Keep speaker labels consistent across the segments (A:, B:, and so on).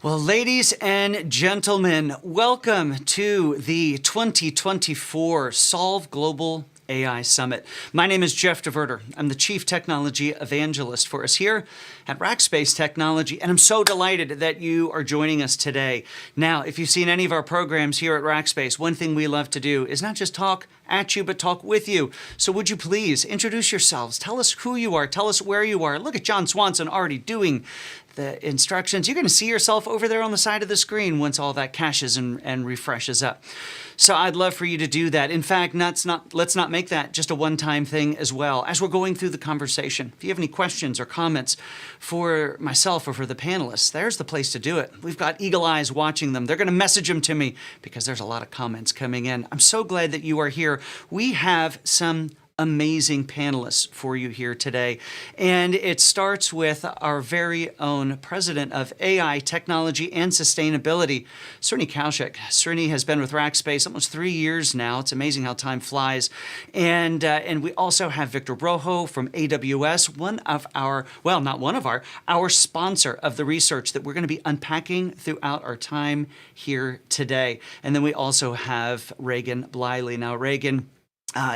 A: Well, ladies and gentlemen, welcome to the 2024 Solve Global AI Summit. My name is Jeff DeVerter. I'm the Chief Technology Evangelist for us here at Rackspace Technology, and I'm so delighted that you are joining us today. Now, if you've seen any of our programs here at Rackspace, one thing we love to do is not just talk at you, but talk with you. So would you please introduce yourselves? Tell us who you are. Tell us where you are. Look at John Swanson already doing the instructions. You're going to see yourself over there on the side of the screen once all that caches and refreshes up. So I'd love for you to do that. In fact, let's not make that just a one-time thing as well. As we're going through the conversation, if you have any questions or comments for myself or for the panelists, there's the place to do it. We've got eagle eyes watching them. They're going to message them to me because there's a lot of comments coming in. I'm so glad that you are here. We have some amazing panelists for you here today. And it starts with our very own President of AI, Technology, and Sustainability, Srini Koushik. Srini has been with Rackspace almost 3 years now. It's amazing how time flies. And we also have Victor Rojo from AWS, our sponsor of the research that we're going to be unpacking throughout our time here today. And then we also have Rehgan Bliley. Now, Rehgan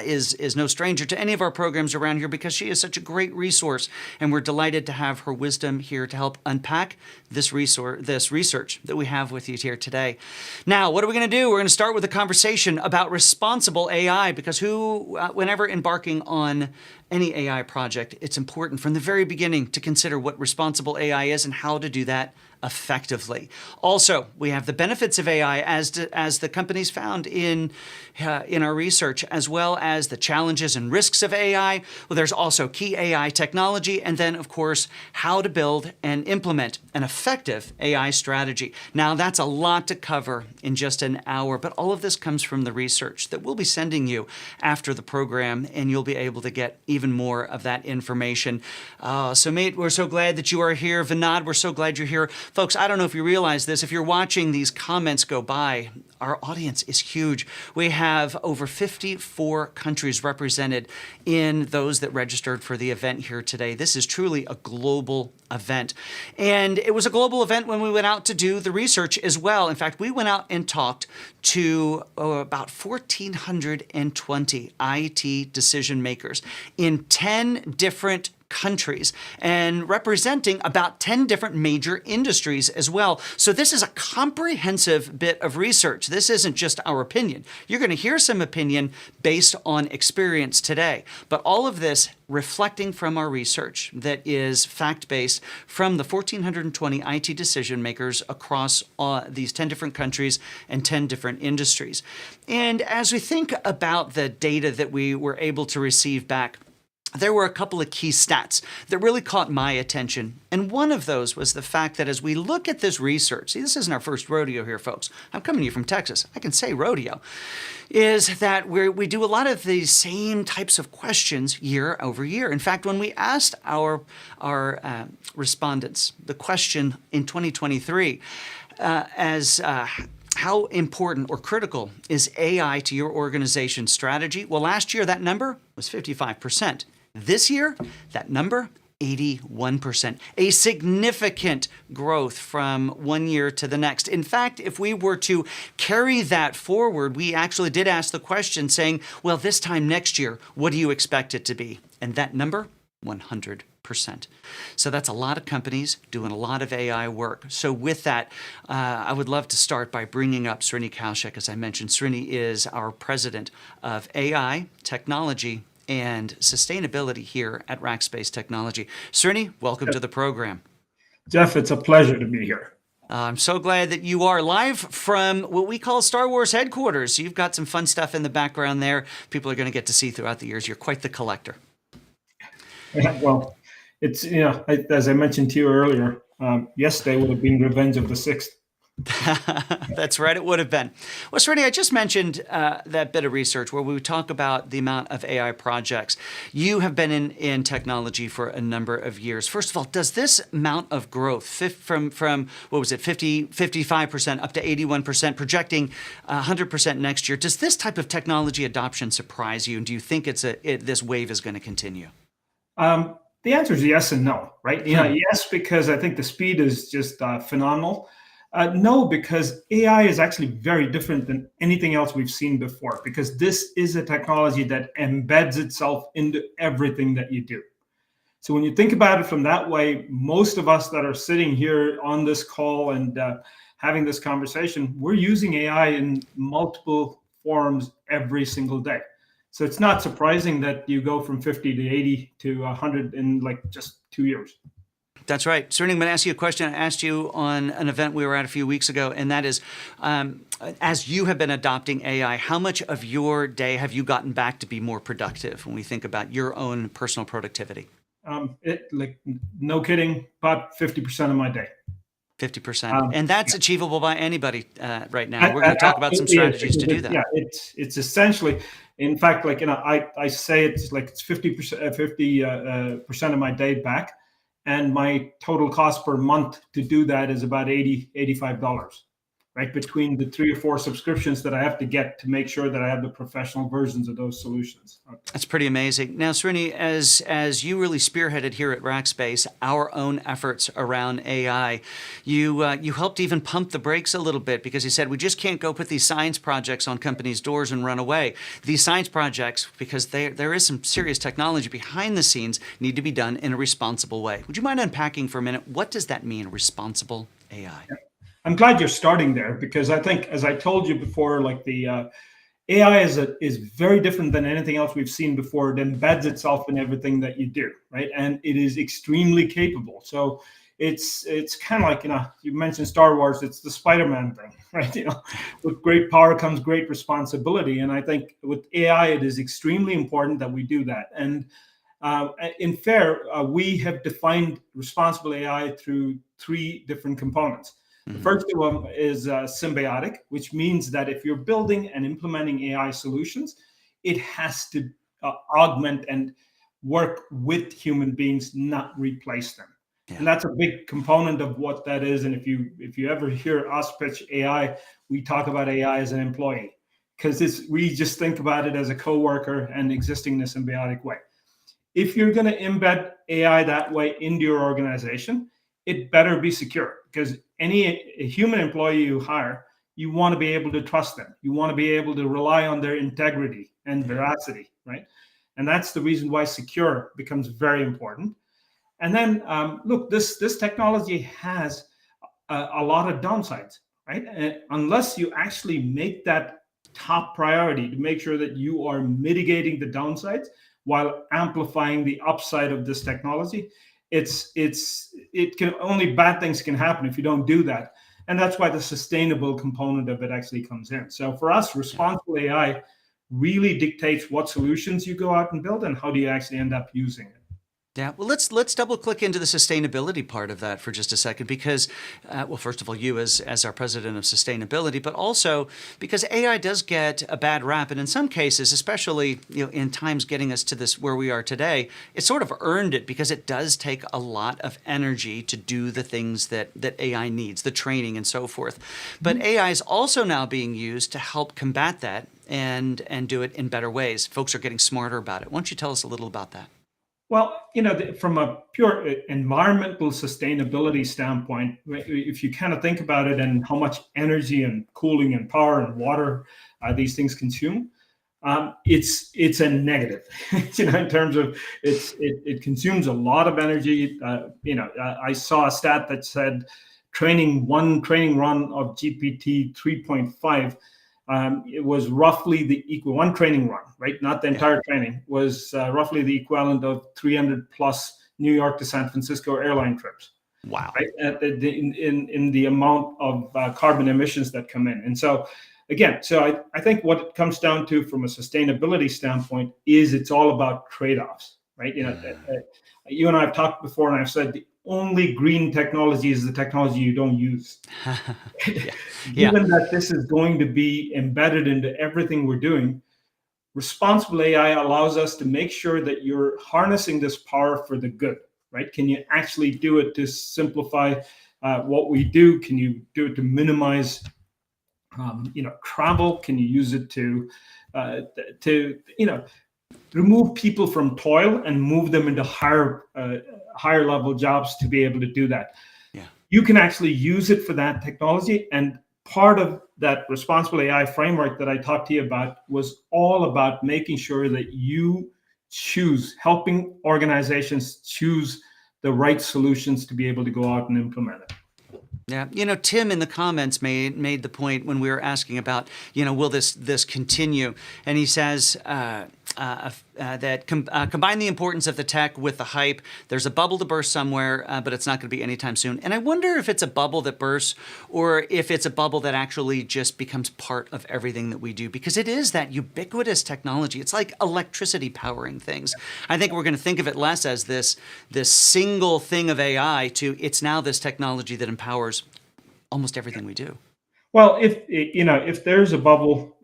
A: is no stranger to any of our programs around here because she is such a great resource, and we're delighted to have her wisdom here to help unpack this research that we have with you here today. Now, what are we going to do? We're going to start with a conversation about responsible AI because whenever embarking on any AI project, it's important from the very beginning to consider what responsible AI is and how to do that effectively. Also, we have the benefits of AI as the companies found in our research, as well as the challenges and risks of AI. Well, there's also key AI technology, and then, of course, how to build and implement an effective AI strategy. Now, that's a lot to cover in just an hour, but all of this comes from the research that we'll be sending you after the program, and you'll be able to get even more of that information. So, mate, we're so glad that you are here. Vinod, we're so glad you're here. Folks, I don't know if you realize this. If you're watching these comments go by, our audience is huge. We have over 54 countries represented in those that registered for the event here today. This is truly a global event. And it was a global event when we went out to do the research as well. In fact, we went out and talked to about 1,420 IT decision makers in 10 different countries and representing about 10 different major industries as well. So this is a comprehensive bit of research. This isn't just our opinion. You're going to hear some opinion based on experience today, but all of this reflecting from our research that is fact-based from the 1,420 IT decision makers across these 10 different countries and 10 different industries. And as we think about the data that we were able to receive back, there were a couple of key stats that really caught my attention. And one of those was the fact that as we look at this research, see, this isn't our first rodeo here, folks. I'm coming to you from Texas. I can say rodeo. Is that we do a lot of these same types of questions year over year. In fact, when we asked our respondents the question in 2023 how important or critical is AI to your organization's strategy? Well, last year that number was 55%. This year, that number, 81%, a significant growth from one year to the next. In fact, if we were to carry that forward, we actually did ask the question saying, well, this time next year, what do you expect it to be? And that number, 100%. So that's a lot of companies doing a lot of AI work. So with that, I would love to start by bringing up Srini Koushik. As I mentioned, Srini is our President of AI, Technology, and Sustainability here at Rackspace Technology. Srini, welcome to the program.
B: Jeff, it's a pleasure to be here.
A: I'm so glad that you are live from what we call Star Wars headquarters. You've got some fun stuff in the background there. People are going to get to see throughout the years. You're quite the collector.
B: Well, it's, as I mentioned to you earlier, yesterday would have been Revenge of the Sixth.
A: That's right, it would have been. Well, Srini, I just mentioned that bit of research where we would talk about the amount of AI projects. You have been in technology for a number of years. First of all, does this amount of growth from what was it, 55% up to 81%, projecting 100% next year, does this type of technology adoption surprise you? And do you think this wave is going to continue?
B: The answer is yes and no, right? Yes, because I think the speed is just phenomenal. No, because AI is actually very different than anything else we've seen before, because this is a technology that embeds itself into everything that you do. So when you think about it from that way, most of us that are sitting here on this call and having this conversation, we're using AI in multiple forms every single day. So it's not surprising that you go from 50 to 80 to 100 in like just 2 years.
A: That's right. Srini, I'm going to ask you a question I asked you on an event we were at a few weeks ago, and that is, as you have been adopting AI, how much of your day have you gotten back to be more productive when we think about your own personal productivity?
B: No kidding, about 50% of my day.
A: 50%. And that's achievable by anybody right now. We're going to talk about some strategies to do that.
B: Yeah, it's essentially, in fact, I say it's 50% of my day back. And my total cost per month to do that is about $85, right? Between the 3 or 4 subscriptions that I have to get to make sure that I have the professional versions of those solutions.
A: That's pretty amazing. Now, Srini, as you really spearheaded here at Rackspace our own efforts around AI, you helped even pump the brakes a little bit, because you said we just can't go put these science projects on companies' doors and run away. These science projects, because there is some serious technology behind the scenes, need to be done in a responsible way. Would you mind unpacking for a minute, what does that mean, responsible AI?
B: I'm glad you're starting there, because I think, as I told you before, the AI is very different than anything else we've seen before. It embeds itself in everything that you do, right? And it is extremely capable. So it's kind of like, you mentioned Star Wars, it's the Spider-Man thing, right? With great power comes great responsibility. And I think with AI, it is extremely important that we do that. And in FAIR, we have defined responsible AI through 3 different components. The first one is symbiotic, which means that if you're building and implementing AI solutions, it has to augment and work with human beings, not replace them. Yeah. And that's a big component of what that is. And if you ever hear us pitch AI, we talk about AI as an employee, because we just think about it as a coworker and existing in a symbiotic way. If you're going to embed AI that way into your organization, it better be secure, because any human employee you hire, you want to be able to trust them. You want to be able to rely on their integrity and veracity, right? And that's the reason why secure becomes very important. And then, look, this technology has a lot of downsides, right? And unless you actually make that top priority to make sure that you are mitigating the downsides while amplifying the upside of this technology, only bad things can happen if you don't do that. And that's why the sustainable component of it actually comes in. So for us, responsible AI really dictates what solutions you go out and build and how do you actually end up using it.
A: Yeah, well, let's double click into the sustainability part of that for just a second, because, well, first of all, you as our president of sustainability, but also because AI does get a bad rap, and in some cases, especially in times getting us to this where we are today, it sort of earned it, because it does take a lot of energy to do the things that AI needs, the training and so forth. But AI is also now being used to help combat that and do it in better ways. Folks are getting smarter about it. Why don't you tell us a little about that?
B: Well, from a pure environmental sustainability standpoint, if you kind of think about it and how much energy and cooling and power and water these things consume, it's a negative. In terms of it consumes a lot of energy. I saw a stat that said one training run of GPT 3.5. It was roughly the equal, one training run, right? Not the entire training, was roughly the equivalent of 300 plus New York to San Francisco airline trips.
A: Wow.
B: Right? In the amount of carbon emissions that come in. And so, again, I think what it comes down to from a sustainability standpoint is it's all about trade-offs, right? You and I have talked before, and I've said the only green technology is the technology you don't use. Given that this is going to be embedded into everything we're doing, responsible AI allows us to make sure that you're harnessing this power for the good, right? Can you actually do it to simplify what we do? Can you do it to minimize travel? Can you use it to remove people from toil and move them into higher level jobs to be able to do that? you can actually use it for that technology. And part of that responsible AI framework that I talked to you about was all about making sure that you helping organizations choose the right solutions to be able to go out and implement it.
A: Yeah, Tim in the comments made the point when we were asking about, will this continue? And he says that combine the importance of the tech with the hype. There's a bubble to burst somewhere, but it's not going to be anytime soon. And I wonder if it's a bubble that bursts or if it's a bubble that actually just becomes part of everything that we do, because it is that ubiquitous technology. It's like electricity powering things. I think we're going to think of it less as this single thing of AI to it's now this technology that empowers almost everything we do.
B: Well, if there's a bubble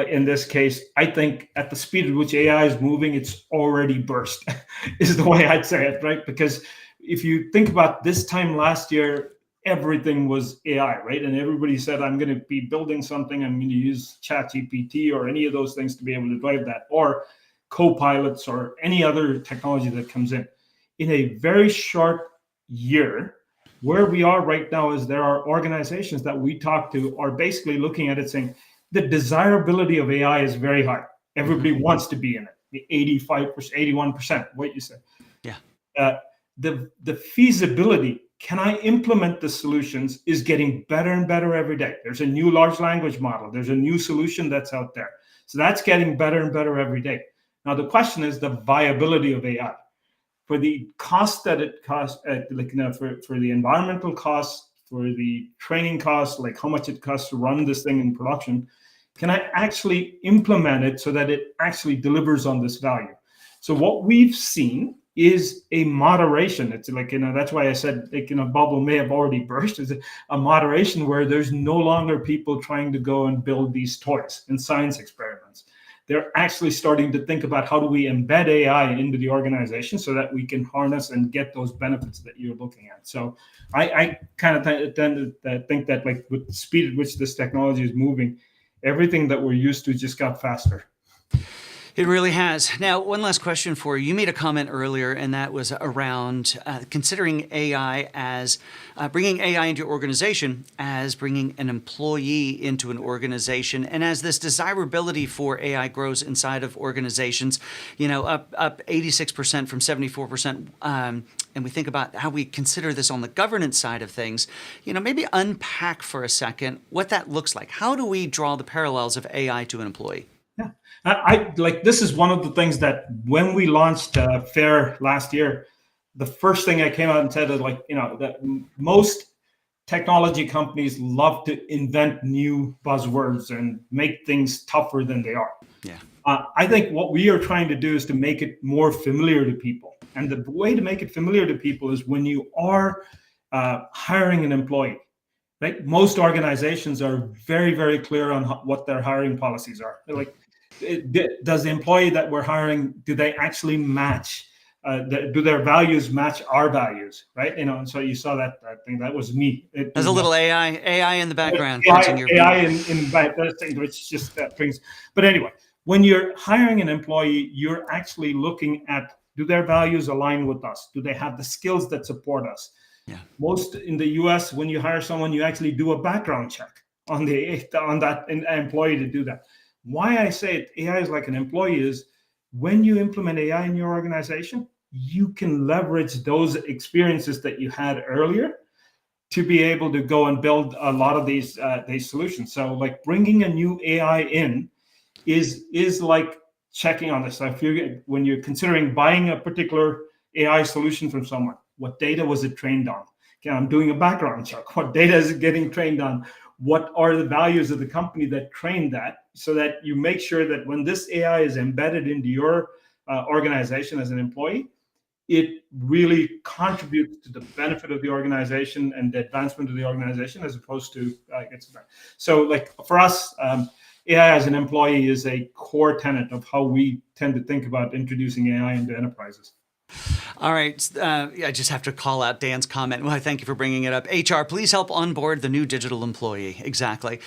B: in this case, I think at the speed at which AI is moving, it's already burst, is the way I'd say it, right? Because if you think about this time last year, everything was AI, right? And everybody said, I'm going to be building something, I'm going to use ChatGPT or any of those things to be able to drive that, or co-pilots or any other technology that comes in. In a very short year, where we are right now is there are organizations that we talk to are basically looking at it saying the desirability of AI is very high. Everybody wants to be in it. The 85%, 81%, what you said.
A: Yeah.
B: The feasibility, can I implement the solutions, is getting better and better every day. There's a new large language model. There's a new solution that's out there. So that's getting better and better every day. Now, the question is the viability of AI. For the cost that it costs, for the environmental costs, for the training costs, like how much it costs to run this thing in production, can I actually implement it so that it actually delivers on this value? So what we've seen is a moderation. It's like, that's why I said, bubble may have already burst. Is a moderation where there's no longer people trying to go and build these toys and science experiments. They're actually starting to think about how do we embed AI into the organization so that we can harness and get those benefits that you're looking at. So I kind of tend to think that, like, with the speed at which this technology is moving, everything that we're used to just got faster.
A: It really has. Now, one last question for you. You made a comment earlier, and that was around considering AI as bringing AI into your organization as bringing an employee into an organization. And as this desirability for AI grows inside of organizations, up 86% from 74%, and we think about how we consider this on the governance side of things, maybe unpack for a second what that looks like. How do we draw the parallels of AI to an employee?
B: Yeah, I like, this is one of the things that when we launched FAIR last year, the first thing I came out and said is, like, that most technology companies love to invent new buzzwords and make things tougher than they are.
A: Yeah.
B: I think what we are trying to do is to make it more familiar to people. And the way to make it familiar to people is when you are hiring an employee. Right? Most organizations are very, very clear on what their hiring policies are. They're like, does the employee that we're hiring, do they actually match? Do thetheir values match our values? Right? And so you saw that thing. That was me.
A: There's a little AI in the background.
B: AI in that thing, which just brings. But anyway, when you're hiring an employee, you're actually looking at, do their values align with us? Do they have the skills that support us?
A: Yeah.
B: Most in the US, when you hire someone, you actually do a background check on that employee to do that. Why I say AI is like an employee is when you implement AI in your organization, you can leverage those experiences that you had earlier to be able to go and build a lot of these solutions. So, like, bringing a new AI in is like checking on this. So when you're considering buying a particular AI solution from someone, what data was it trained on? Okay, I'm doing a background check. What data is it getting trained on? What are the values of the company that trained that, so that you make sure that when this AI is embedded into your organization as an employee, it really contributes to the benefit of the organization and the advancement of the organization, as opposed to so, like, for us, AI as an employee is a core tenet of how we tend to think about introducing AI into enterprises.
A: All right. I just have to call out Dan's comment. Well, thank you for bringing it up. HR, please help onboard the new digital employee. Exactly.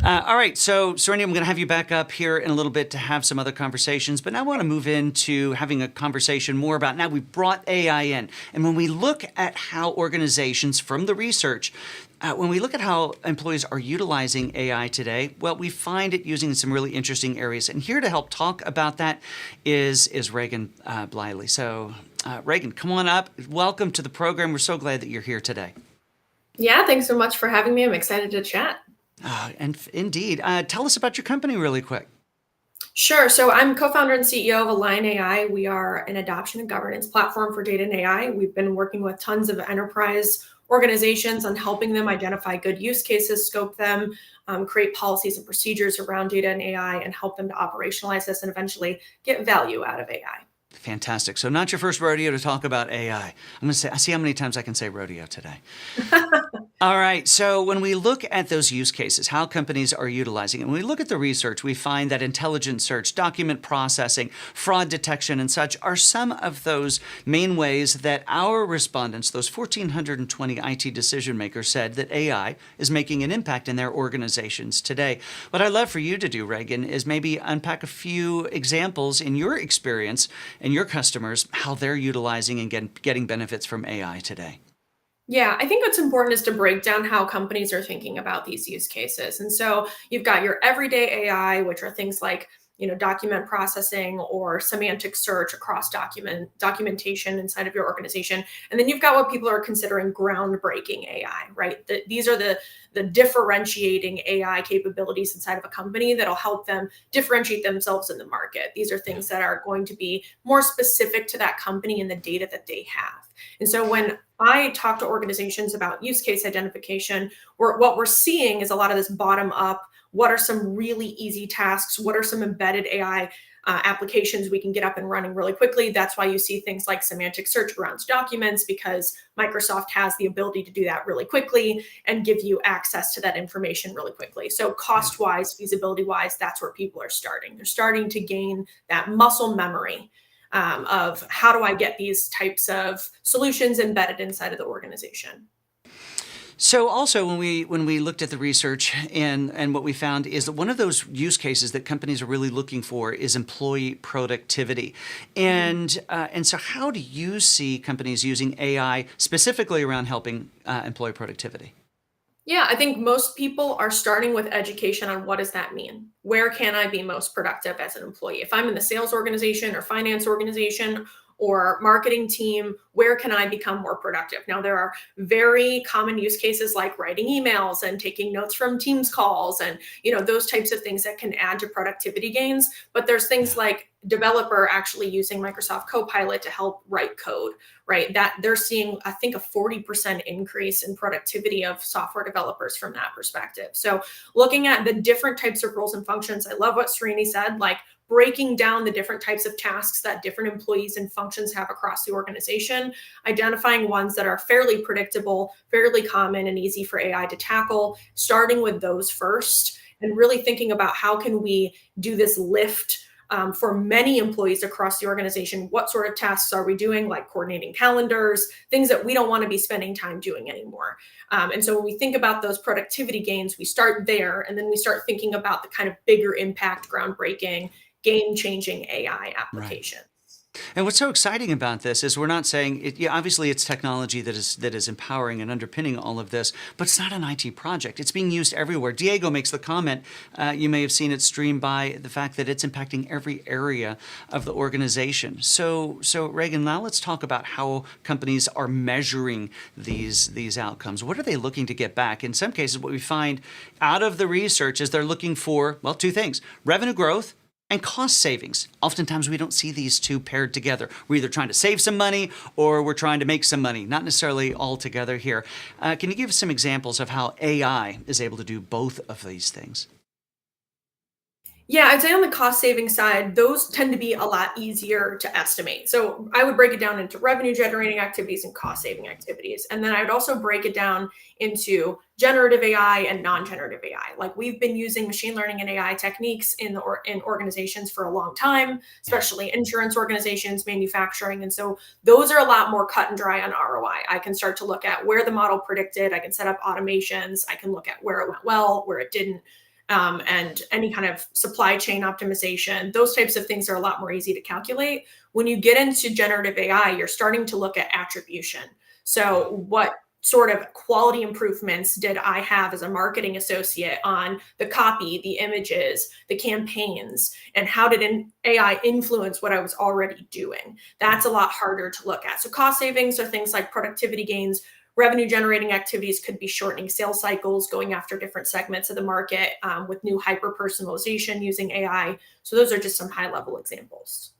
A: All right. So, Srini, I'm going to have you back up here in a little bit to have some other conversations. But now I want to move into having a conversation more about now we've brought AI in. And when we look at how organizations from the research, when we look at how employees are utilizing AI today, well, we find it using some really interesting areas. And here to help talk about that is Rehgan Bliley. So, Rehgan, come on up. Welcome to the program. We're so glad that you're here today.
C: Yeah, thanks so much for having me. I'm excited to chat.
A: And indeed, tell us about your company really quick.
C: Sure. So I'm co-founder and CEO of AlignAI. We are an adoption and governance platform for data and AI. We've been working with tons of enterprise organizations on helping them identify good use cases, scope them, create policies and procedures around data and AI, and help them to operationalize this and eventually get value out of AI.
A: Fantastic. So not your first rodeo to talk about AI. I'm going to say, I see how many times I can say rodeo today. All right. So when we look at those use cases, how companies are utilizing it, when we look at the research, we find that intelligent search, document processing, fraud detection, and such are some of those main ways that our respondents, those 1,420 IT decision makers, said that AI is making an impact in their organizations today. What I'd love for you to do, Rehgan, is maybe unpack a few examples in your experience and your customers, how they're utilizing and getting benefits from AI today.
C: Yeah, I think what's important is to break down how companies are thinking about these use cases. And so you've got your everyday AI, which are things like, document processing or semantic search across documentation inside of your organization. And then you've got what people are considering groundbreaking AI, right? These are the differentiating AI capabilities inside of a company that'll help them differentiate themselves in the market. These are things that are going to be more specific to that company and the data that they have. And so when I talk to organizations about use case identification, what we're seeing is a lot of this bottom up. What are some really easy tasks? What are some embedded AI applications we can get up and running really quickly? That's why you see things like semantic search around documents, because Microsoft has the ability to do that really quickly and give you access to that information really quickly. So cost-wise, feasibility-wise, that's where people are starting. They're starting to gain that muscle memory of how do I get these types of solutions embedded inside of the organization.
A: So also when we looked at the research and what we found is that one of those use cases that companies are really looking for is employee productivity. And so how do you see companies using AI specifically around helping employee productivity?
C: Yeah, I think most people are starting with education on what does that mean? Where can I be most productive as an employee? If I'm in the sales organization or finance organization or marketing team, where can I become more productive? Now, there are very common use cases like writing emails and taking notes from Teams calls and those types of things that can add to productivity gains. But there's things like developer actually using Microsoft Copilot to help write code, right? That they're seeing, I think, a 40% increase in productivity of software developers from that perspective. So looking at the different types of roles and functions, I love what Srini said, like breaking down the different types of tasks that different employees and functions have across the organization, identifying ones that are fairly predictable, fairly common and easy for AI to tackle, starting with those first, and really thinking about how can we do this lift for many employees across the organization. What sort of tasks are we doing, like coordinating calendars, things that we don't want to be spending time doing anymore. And so when we think about those productivity gains, we start there, and then we start thinking about the kind of bigger impact, groundbreaking, game-changing AI applications.
A: Right. And what's so exciting about this is we're not saying it, obviously it's technology that is empowering and underpinning all of this, but it's not an IT project. It's being used everywhere. Diego makes the comment, you may have seen it streamed by the fact that it's impacting every area of the organization. So Rehgan, now let's talk about how companies are measuring these outcomes. What are they looking to get back? In some cases, what we find out of the research is they're looking for, well, two things: revenue growth and cost savings. Oftentimes we don't see these two paired together. We're either trying to save some money or we're trying to make some money, not necessarily all together here. Can you give us some examples of how AI is able to do both of these things?
C: Yeah, I'd say on the cost saving side, those tend to be a lot easier to estimate. So I would break it down into revenue generating activities and cost saving activities. And then I would also break it down into generative AI and non-generative AI. Like we've been using machine learning and AI techniques in organizations for a long time, especially insurance organizations, manufacturing. And so those are a lot more cut and dry on ROI. I can start to look at where the model predicted, I can set up automations, I can look at where it went well, where it didn't, and any kind of supply chain optimization. Those types of things are a lot more easy to calculate. When you get into generative AI, you're starting to look at attribution. So what sort of quality improvements did I have as a marketing associate on the copy, the images, the campaigns, and how did AI influence what I was already doing? That's a lot harder to look at. So cost savings are things like productivity gains. Revenue generating activities could be shortening sales cycles, going after different segments of the market with new hyper personalization using AI. So those are just some high level examples.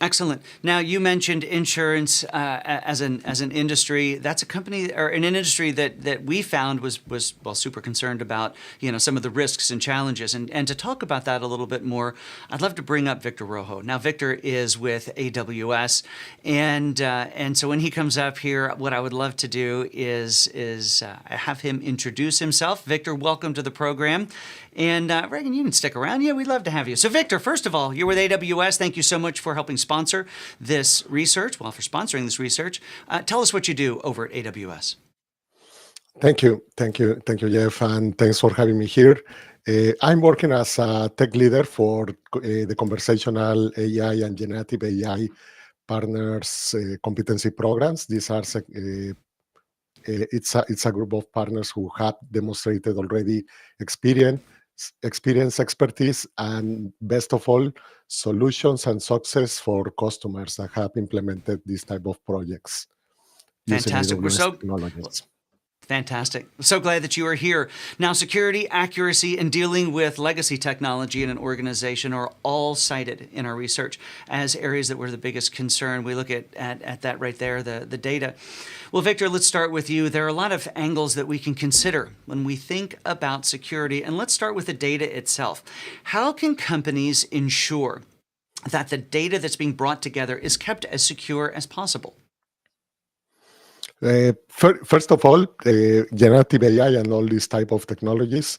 A: Excellent. Now you mentioned insurance as an industry. That's a company or an industry that we found was well super concerned about some of the risks and challenges. And to talk about that a little bit more, I'd love to bring up Victor Rojo. Now Victor is with AWS, and so when he comes up here, what I would love to do is have him introduce himself. Victor, welcome to the program. And Rehgan, you can stick around. Yeah, we'd love to have you. So Victor, first of all, you're with AWS. Thank you so much for helping sponsor this research. Well, for sponsoring this research. Tell us what you do over at AWS.
D: Thank you, Jeff, and thanks for having me here. I'm working as a tech leader for the conversational AI and generative AI partners competency programs. These are it's a group of partners who have demonstrated already experience, expertise, and best of all, solutions and success for customers that have implemented this type of projects.
A: Fantastic. We're so
D: technologies.
A: Fantastic. So glad that you are here. Now, security, accuracy, and dealing with legacy technology in an organization are all cited in our research as areas that were the biggest concern. We look at that right there, the data. Well, Victor, let's start with you. There are a lot of angles that we can consider when we think about security, and let's start with the data itself. How can companies ensure that the data that's being brought together is kept as secure as possible?
D: First of all, generative AI and all these type of technologies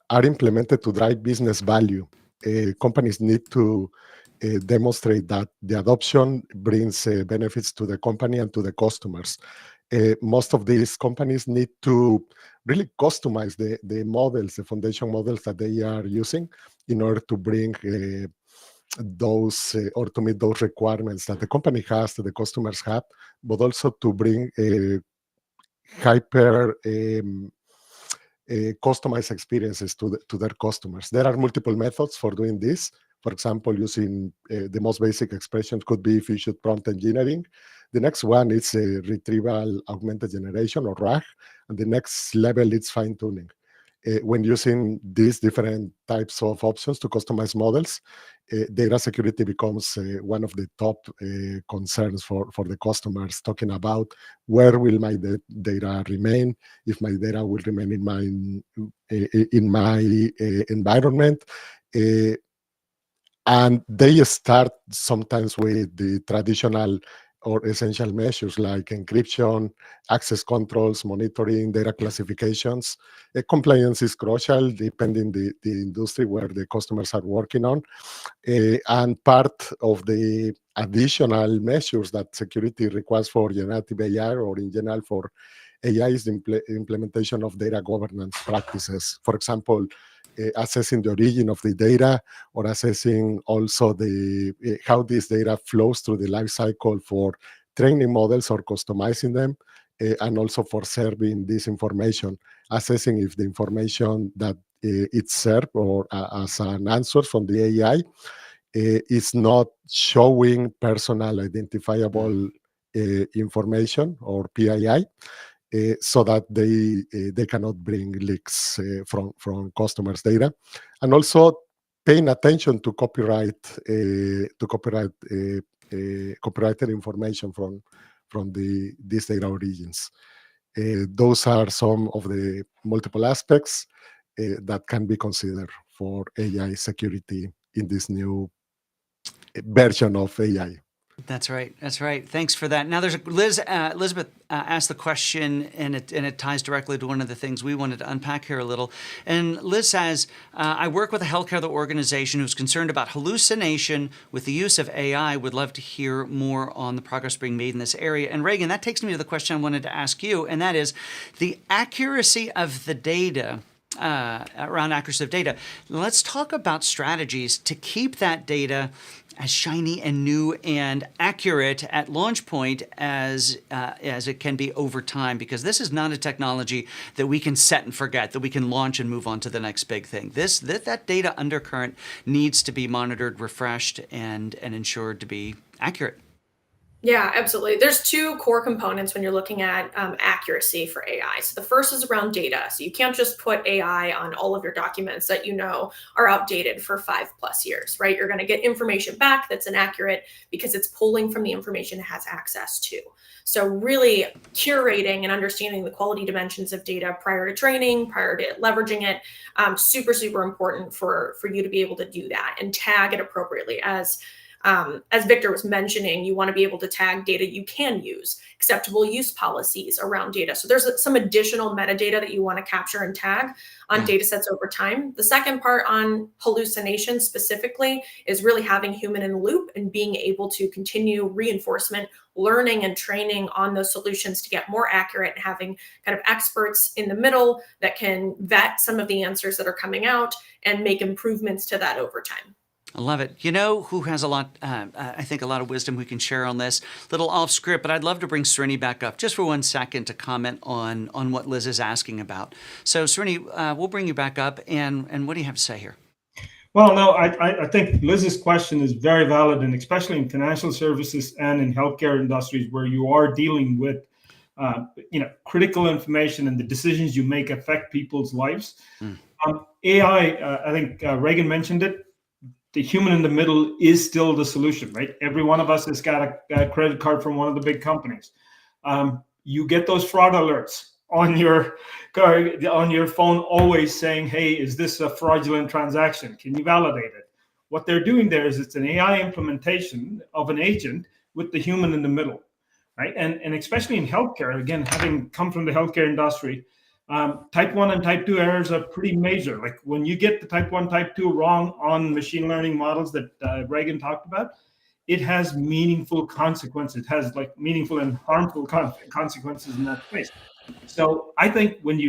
D: are implemented to drive business value. Companies need to demonstrate that the adoption brings benefits to the company and to the customers. Most of these companies need to really customize the models, the foundation models that they are using in order to bring those or to meet those requirements that the company has, that the customers have, but also to bring hyper customized experiences to their customers. There are multiple methods for doing this. For example, using the most basic expression could be if you should prompt engineering. The next one is retrieval augmented generation, or RAG, and the next level is fine tuning. When using these different types of options to customize models, data security becomes one of the top concerns for the customers, talking about where will my data remain, if my data will remain in my environment. And they start sometimes with the traditional or essential measures like encryption, access controls, monitoring, data classifications. Compliance is crucial depending the industry where the customers are working on. And part of the additional measures that security requires for generative AI or in general for AI is the implementation of data governance practices. For example, assessing the origin of the data, or assessing also how this data flows through the life cycle for training models or customizing them, and also for serving this information, assessing if the information that it's served or as an answer from the AI is not showing personal identifiable information or PII. So that they cannot bring leaks from customers' data, and also paying attention to copyrighted information from these data origins. Those are some of the multiple aspects that can be considered for AI security in this new version of AI.
A: That's right. That's right. Thanks for that. Now, there's Elizabeth asked the question, and it ties directly to one of the things we wanted to unpack here a little. And Liz says, I work with a healthcare organization who's concerned about hallucination with the use of AI. Would love to hear more on the progress being made in this area. And Rehgan, that takes me to the question I wanted to ask you, and that is the accuracy of the data. Around accuracy of data. Let's talk about strategies to keep that data as shiny and new and accurate at launch point as it can be over time, because this is not a technology that we can set and forget, that we can launch and move on to the next big thing. That data undercurrent needs to be monitored, refreshed, and ensured to be accurate.
C: Yeah, absolutely. There's two core components when you're looking at accuracy for AI. So the first is around data. So you can't just put AI on all of your documents that you know are outdated for 5+ years, right? You're going to get information back that's inaccurate because it's pulling from the information it has access to. So really curating and understanding the quality dimensions of data prior to training, prior to leveraging it, super, super important for you to be able to do that and tag it appropriately. As Victor was mentioning, you want to be able to tag data you can use, acceptable use policies around data. So there's some additional metadata that you want to capture and tag on data sets over time. The second part on hallucination specifically is really having human in the loop and being able to continue reinforcement, learning and training on those solutions to get more accurate, and having kind of experts in the middle that can vet some of the answers that are coming out and make improvements to that over time.
A: I love it. You know who has a lot, I think, a lot of wisdom we can share on this? Little off script, but I'd love to bring Srini back up just for 1 second to comment on what Liz is asking about. So Srini, we'll bring you back up, and what do you have to say here?
B: Well, no, I think Liz's question is very valid, and especially in financial services and in healthcare industries where you are dealing with critical information, and the decisions you make affect people's lives. AI, I think Rehgan mentioned it. The human in the middle is still the solution, right? Every one of us has got a credit card from one of the big companies. You get those fraud alerts on your card, on your phone, always saying, hey, is this a fraudulent transaction? Can you validate it? What they're doing there is it's an AI implementation of an agent with the human in the middle, right? And especially in healthcare, again, having come from the healthcare industry, type 1 and type 2 errors are pretty major. Like when you get the type 1, type 2 wrong on machine learning models that Rehgan talked about, it has meaningful consequences. It has like meaningful and harmful consequences in that space. So I think when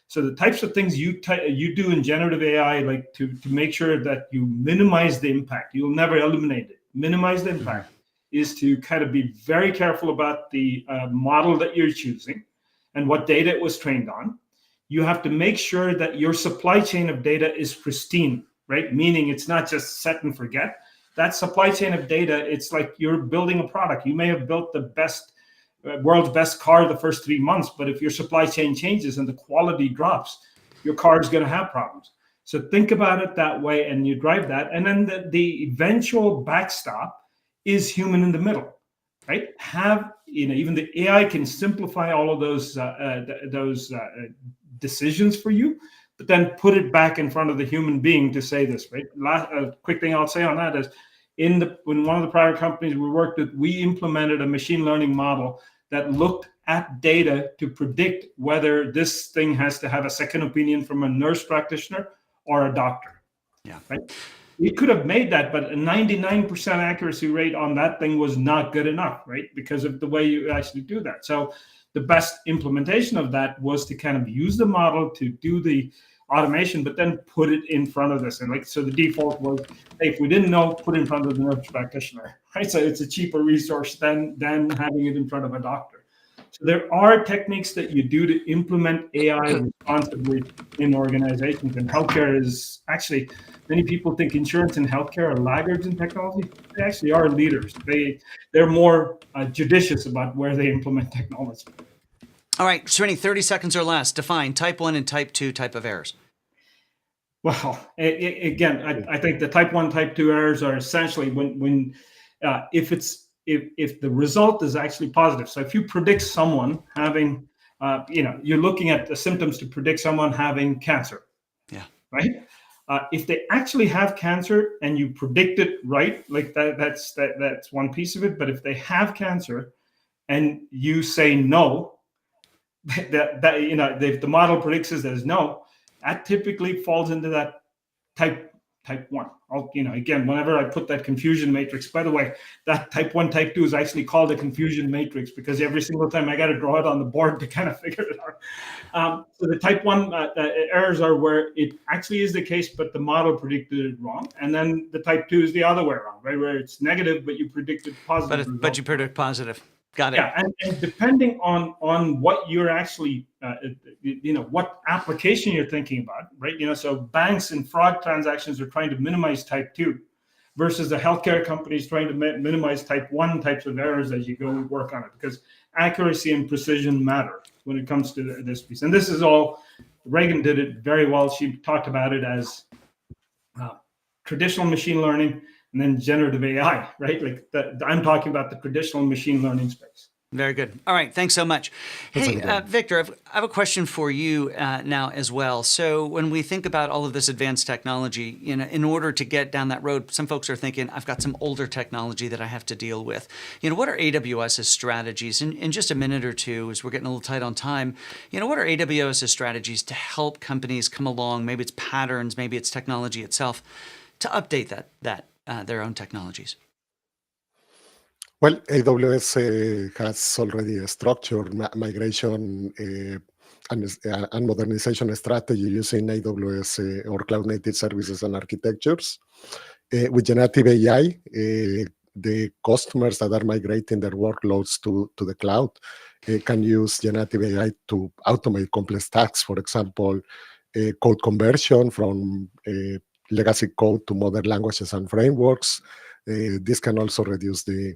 B: so the types of things you do in generative AI, like to make sure that you minimize the impact, you'll never eliminate it. Minimize the impact is to kind of be very careful about the model that you're choosing and what data it was trained on. You have to make sure that your supply chain of data is pristine, right? Meaning it's not just set and forget. That supply chain of data, it's like you're building a product. You may have built the best, world's best car the first 3 months, but if your supply chain changes and the quality drops, your car is going to have problems. So think about it that way, and you drive that. And then the eventual backstop is human in the middle, right? Even the AI can simplify all of those decisions for you, but then put it back in front of the human being to say this, right? Quick thing I'll say on that is, in one of the prior companies we worked with, we implemented a machine learning model that looked at data to predict whether this thing has to have a second opinion from a nurse practitioner or a doctor.
A: Yeah.
B: Right? We could have made that, but a 99% accuracy rate on that thing was not good enough, right? Because of the way you actually do that. So the best implementation of that was to kind of use the model to do the automation, but then put it in front of this. And so the default was, hey, if we didn't know, put it in front of the nurse practitioner, right? So it's a cheaper resource than having it in front of a doctor. So there are techniques that you do to implement AI responsibly in organizations. And healthcare is actually, many people think insurance and healthcare are laggards in technology. They actually are leaders. They're more judicious about where they implement technology.
A: All right, Srini, 30 seconds or less. Define type 1 and type 2 type of errors.
B: Well, again, I think the type 1, type 2 errors are essentially when if the result is actually positive. So if you predict someone having, you're looking at the symptoms to predict someone having cancer.
A: Yeah.
B: Right. If they actually have cancer and you predict it right, like that's one piece of it. But if they have cancer and you say no, that you know, if the model predicts it as no, that typically falls into that type 1. You know, again, whenever I put that confusion matrix, by the way, that type 1, type 2 is actually called a confusion matrix because every single time I got to draw it on the board to kind of figure it out. So the type 1 errors are where it actually is the case, but the model predicted it wrong. And then the type 2 is the other way around, right? Where it's negative, but you predicted positive.
A: But you predict positive. Got it.
B: Yeah, and depending on what you're actually, you know, what application you're thinking about, right? You know, so banks and fraud transactions are trying to minimize type 2 versus the healthcare companies trying to minimize type 1 types of errors as you go and work on it, because accuracy and precision matter when it comes to this piece. And this is all, Rehgan did it very well. She talked about it as traditional machine learning and then generative AI, right? Like I'm talking about the traditional machine learning space.
A: Very good. All right. Thanks so much. Hey, Victor, I have a question for you now as well. So when we think about all of this advanced technology, you know, in order to get down that road, some folks are thinking, I've got some older technology that I have to deal with. You know, what are AWS's strategies? In just a minute or two, as we're getting a little tight on time, you know, what are AWS's strategies to help companies come along? Maybe it's patterns, maybe it's technology itself, to update their own technologies.
D: Well, AWS has already a structured migration and modernization strategy using AWS or cloud-native services and architectures. With generative AI, the customers that are migrating their workloads to the cloud can use generative AI to automate complex tasks. For example, code conversion from legacy code to modern languages and frameworks. This can also reduce the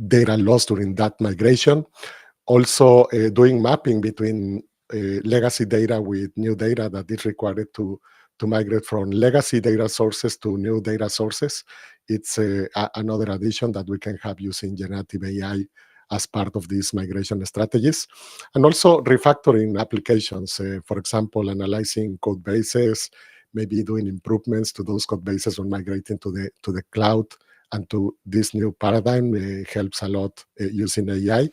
D: data loss during that migration. Also, doing mapping between legacy data with new data that is required to migrate from legacy data sources to new data sources. It's another addition that we can have using generative AI as part of these migration strategies. And also refactoring applications, for example, analyzing code bases, maybe doing improvements to those code bases when migrating to the cloud and to this new paradigm helps a lot using AI.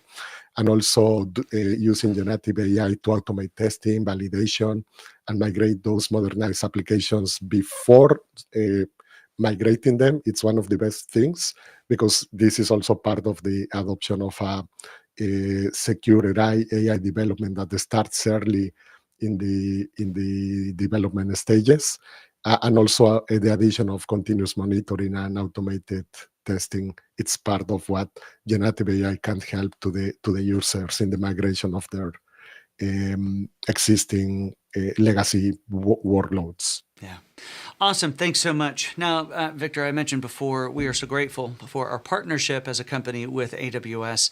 D: And also using generative AI to automate testing, validation, and migrate those modernized applications before migrating them. It's one of the best things because this is also part of the adoption of a secure AI development that starts early in the development stages, and also the addition of continuous monitoring and automated testing. It's part of what generative AI can help to the users in the migration of their existing legacy workloads.
A: Yeah. Awesome. Thanks so much. Now, Victor, I mentioned before, we are so grateful for our partnership as a company with AWS.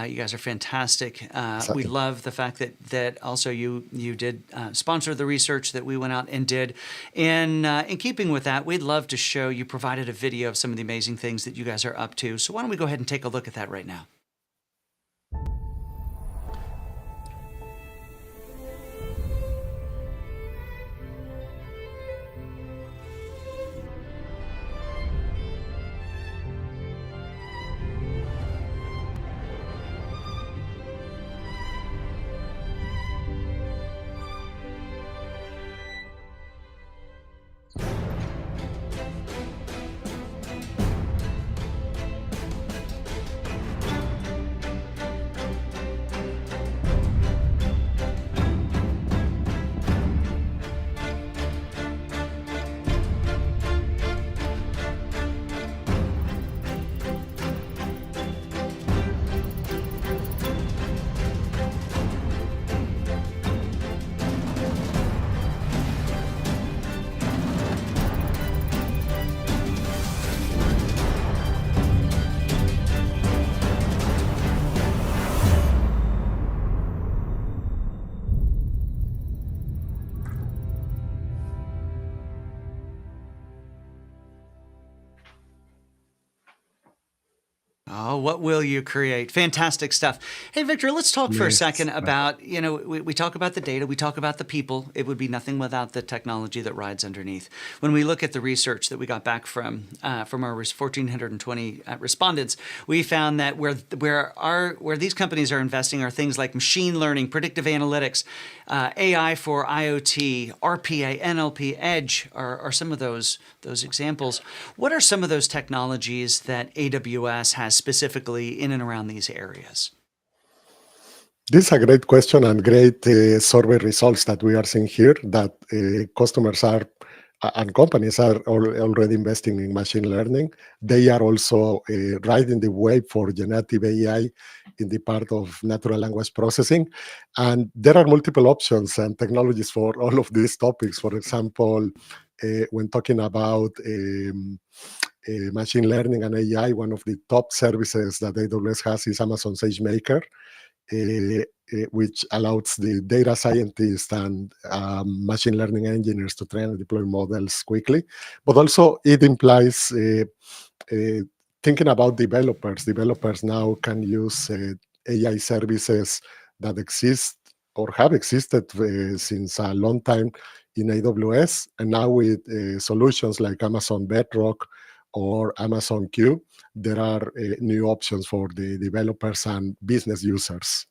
A: You guys are fantastic. We love the fact that also you did sponsor the research that we went out and did. And in keeping with that, we'd love to show you provided a video of some of the amazing things that you guys are up to. So why don't we go ahead and take a look at that right now? Oh, what will you create? Fantastic stuff. Hey, Victor, let's talk for a
D: Yes.
A: second about, we talk about the data, we talk about the people. It would be nothing without the technology that rides underneath. When we look at the research that we got back from our 1,420 respondents, we found that where these companies are investing are things like machine learning, predictive analytics, AI for IoT, RPA, NLP, Edge are some of those examples. What are some of those technologies that AWS has specifically in and around these areas?
D: This is a great question and great survey results that we are seeing here, that customers are and companies are already investing in machine learning. They are also riding the wave for generative AI in the part of natural language processing. And there are multiple options and technologies for all of these topics. For example, when talking about machine learning and AI, one of the top services that AWS has is Amazon SageMaker, which allows the data scientists and machine learning engineers to train and deploy models quickly. But also it implies thinking about developers. Developers now can use AI services that exist or have existed since a long time in AWS, and now with solutions like Amazon Bedrock or Amazon Q, there are new options for the developers and business users.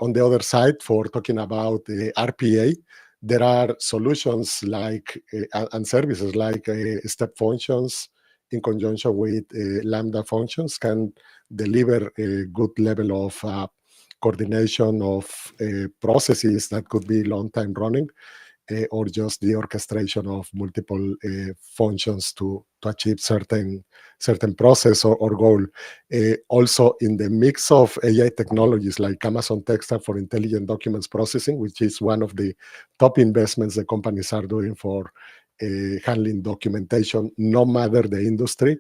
D: On the other side, for talking about RPA, there are solutions like and services like step functions in conjunction with Lambda functions can deliver a good level of coordination of processes that could be long time running, or just the orchestration of multiple functions to achieve certain process or goal. Also, in the mix of AI technologies like Amazon Textile for intelligent documents processing, which is one of the top investments the companies are doing for handling documentation, no matter the industry,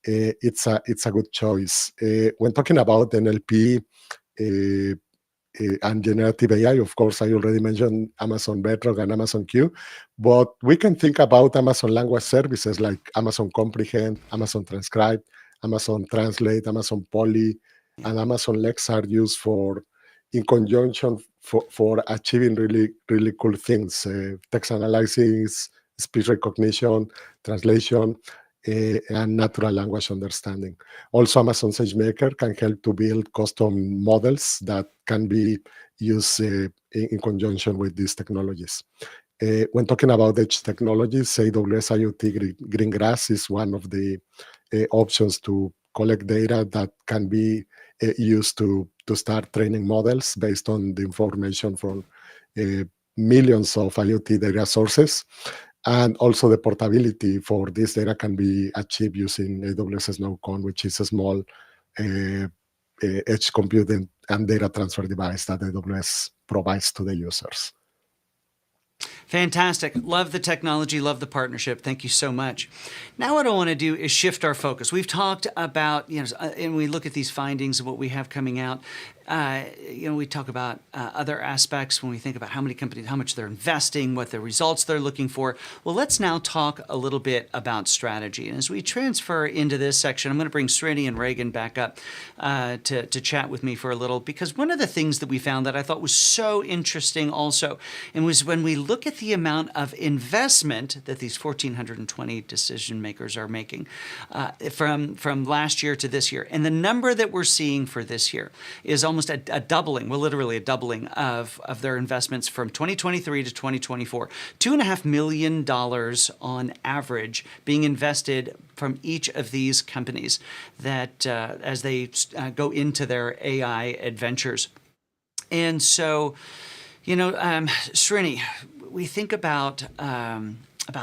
D: it's a good choice. When talking about NLP, and generative AI, of course, I already mentioned Amazon Bedrock and Amazon Q, but we can think about Amazon language services like Amazon Comprehend, Amazon Transcribe, Amazon Translate, Amazon Poly, and Amazon Lex are used in conjunction for achieving really, really cool things, text analysis, speech recognition, translation, and natural language understanding. Also, Amazon SageMaker can help to build custom models that can be used in conjunction with these technologies. When talking about edge technologies, AWS IoT Greengrass is one of the options to collect data that can be used to start training models based on the information from millions of IoT data sources. And also the portability for this data can be achieved using AWS SnowCon, which is a small edge computing and data transfer device that AWS provides to the users.
A: Fantastic. Love the technology, love the partnership. Thank you so much. Now what I want to do is shift our focus. We've talked about, and we look at these findings of what we have coming out. We talk about other aspects when we think about how many companies, how much they're investing, what the results they're looking for. Well, let's now talk a little bit about strategy. And as we transfer into this section, I'm going to bring Srini and Rehgan back up to chat with me for a little, because one of the things that we found that I thought was so interesting also, and was when we look at the amount of investment that these 1,420 decision makers are making from last year to this year. And the number that we're seeing for this year is almost a doubling, well, literally a doubling of their investments from 2023 to 2024. $2.5 million on average being invested from each of these companies that as they go into their AI adventures. And so, Srini, we think about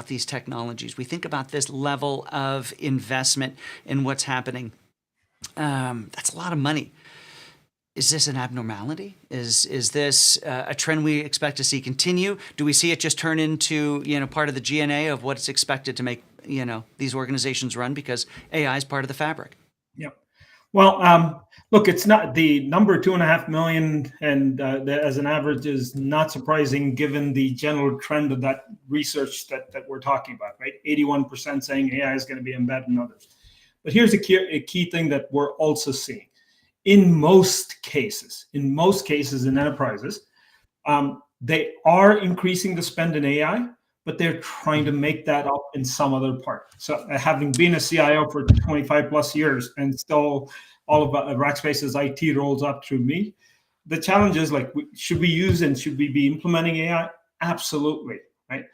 A: these technologies. We think about this level of investment in what's happening. That's a lot of money. Is this an abnormality? Is this a trend we expect to see continue? Do we see it just turn into part of the G&A of what's expected to make these organizations run because AI is part of the fabric?
B: Yeah. Well, look, it's not the number 2.5 million, and as an average is not surprising given the general trend of that research that we're talking about, right? 81% saying AI is going to be embedded in others. But here's a key thing that we're also seeing. In most cases in enterprises, they are increasing the spend in AI, but they're trying to make that up in some other part. So having been a CIO for 25 plus years and still all of Rackspace's IT rolls up through me, the challenge is like, should we use and should we be implementing AI? Absolutely, right?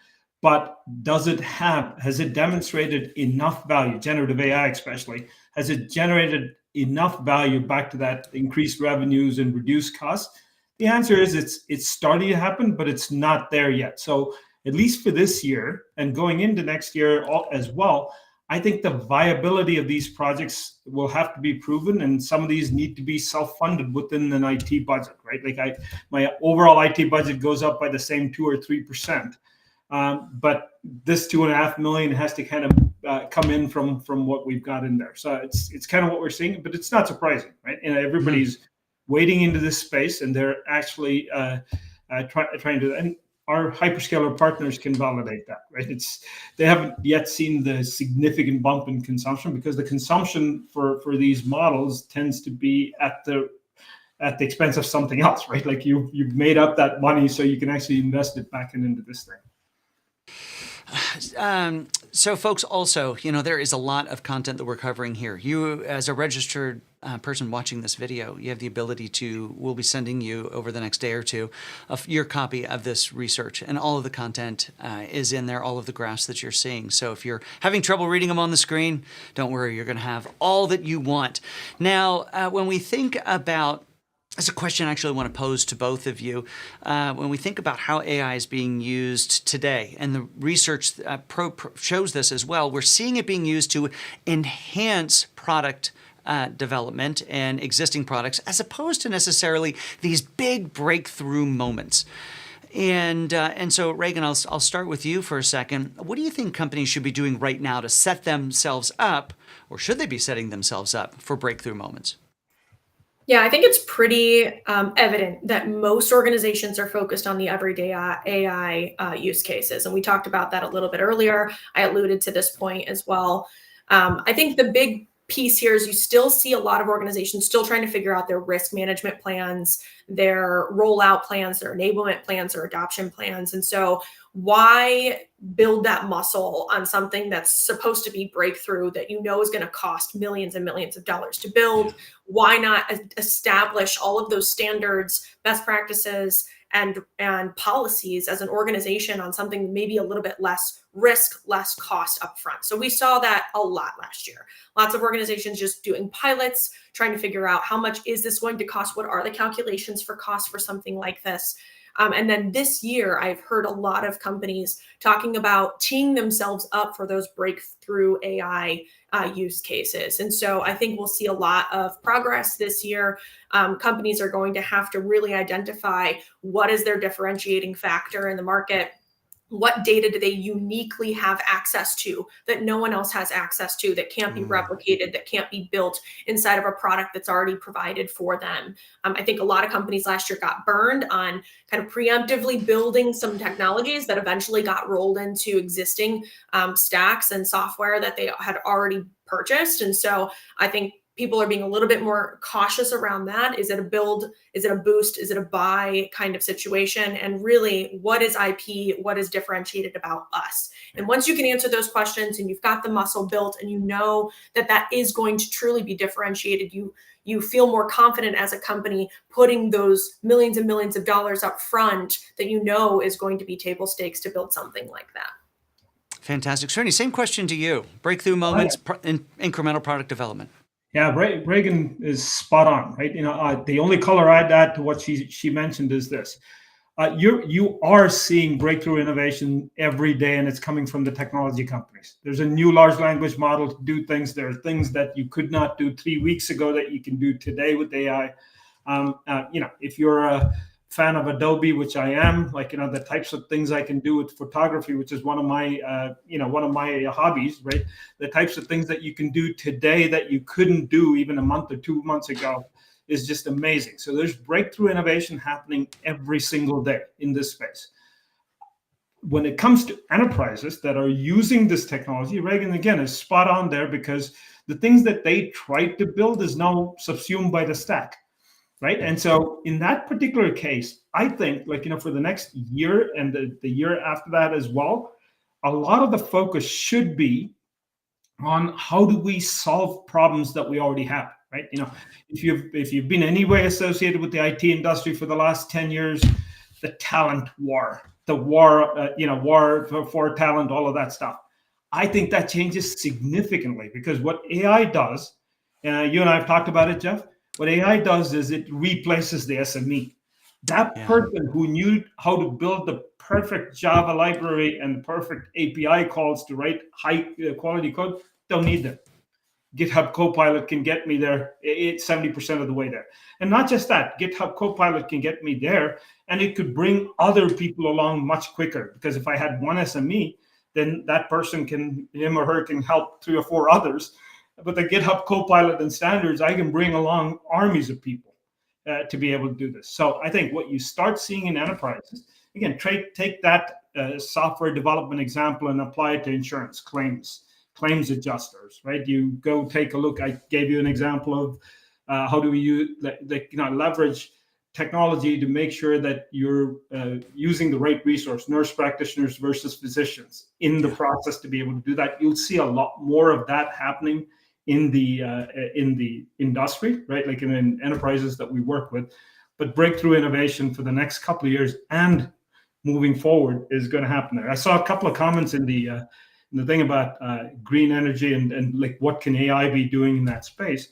B: But has it demonstrated enough value, generative AI especially, has it generated enough value back to that increased revenues and reduced costs? The answer is it's starting to happen, but it's not there yet. So at least for this year and going into next year as well, I think the viability of these projects will have to be proven, and some of these need to be self-funded within an IT budget, right? Like my overall IT budget goes up by the same 2 or 3%, but this $2.5 million has to kind of come in from what we've got in there. So it's kind of what we're seeing, but it's not surprising, right? And everybody's wading into this space, and they're actually trying to. And our hyperscaler partners can validate that, right? They haven't yet seen the significant bump in consumption, because the consumption for these models tends to be at the expense of something else, right? Like you've made up that money so you can actually invest it back into this thing.
A: So folks, also, there is a lot of content that we're covering here. You, as a registered person watching this video, you have the ability we'll be sending you over the next day or two your copy of this research, and all of the content is in there, all of the graphs that you're seeing. So if you're having trouble reading them on the screen, don't worry, you're going to have all that you want. Now, when we think about That's a question I actually want to pose to both of you. When we think about how AI is being used today, and the research shows this as well, we're seeing it being used to enhance product development and existing products, as opposed to necessarily these big breakthrough moments. And so, Rehgan, I'll start with you for a second. What do you think companies should be doing right now to set themselves up, or should they be setting themselves up for breakthrough moments?
C: Yeah, I think it's pretty evident that most organizations are focused on the everyday AI use cases. And we talked about that a little bit earlier. I alluded to this point as well. I think the big piece here is you still see a lot of organizations still trying to figure out their risk management plans, their rollout plans, their enablement plans, their adoption plans. And so why build that muscle on something that's supposed to be breakthrough that is going to cost millions and millions of dollars to build? Why not establish all of those standards, best practices, and policies as an organization on something maybe a little bit less risk, less cost upfront? So we saw that a lot last year. Lots of organizations just doing pilots, trying to figure out how much is this going to cost? What are the calculations for cost for something like this? And then this year, I've heard a lot of companies talking about teeing themselves up for those breakthrough AI use cases. And so I think we'll see a lot of progress this year. Companies are going to have to really identify what is their differentiating factor in the market. What data do they uniquely have access to that no one else has access to, that can't be replicated, that can't be built inside of a product that's already provided for them? I think a lot of companies last year got burned on kind of preemptively building some technologies that eventually got rolled into existing stacks and software that they had already purchased. And so I think people are being a little bit more cautious around that. Is it a build? Is it a boost? Is it a buy kind of situation? And really, what is IP? What is differentiated about us? And once you can answer those questions and you've got the muscle built and you know that that is going to truly be differentiated, you feel more confident as a company putting those millions and millions of dollars up front that is going to be table stakes to build something like that.
A: Fantastic. Srini, same question to you. Breakthrough moments, incremental product development.
B: Yeah, Rehgan is spot on, right? The only color I'd add to what she mentioned is this: you are seeing breakthrough innovation every day, and it's coming from the technology companies. There's a new large language model to do things. There are things that you could not do 3 weeks ago that you can do today with AI. If you're a fan of Adobe, which I am, the types of things I can do with photography, which is one of my hobbies, right? The types of things that you can do today that you couldn't do even a month or 2 months ago is just amazing. So there's breakthrough innovation happening every single day in this space. when it comes to enterprises that are using this technology, Rehgan again is spot on there, because the things that they tried to build is now subsumed by the stack, right? And so in that particular case, I think, like, for the next year and the year after that as well, a lot of the focus should be on how do we solve problems that we already have, right? If you've been any way associated with the IT industry for the last 10 years, the talent war, the war, war for talent, all of that stuff. I think that changes significantly, because what AI does, you and I have talked about it, Jeff, what AI does is it replaces the SME. That person who knew how to build the perfect Java library and the perfect API calls to write high quality code, don't need them. GitHub Copilot can get me there. It's 70% of the way there. And not just that, GitHub Copilot can get me there, and it could bring other people along much quicker. Because if I had one SME, then that person him or her can help 3 or 4 others. But the GitHub Copilot and standards, I can bring along armies of people to be able to do this. So I think what you start seeing in enterprises, again, take that software development example and apply it to insurance claims adjusters, right? You go take a look. I gave you an example of how do we use leverage technology to make sure that you're using the right resource, nurse practitioners versus physicians in the process to be able to do that. You'll see a lot more of that happening in the industry, right? Like in enterprises that we work with. But breakthrough innovation for the next couple of years and moving forward is going to happen there. I saw a couple of comments in the thing about green energy and like what can AI be doing in that space.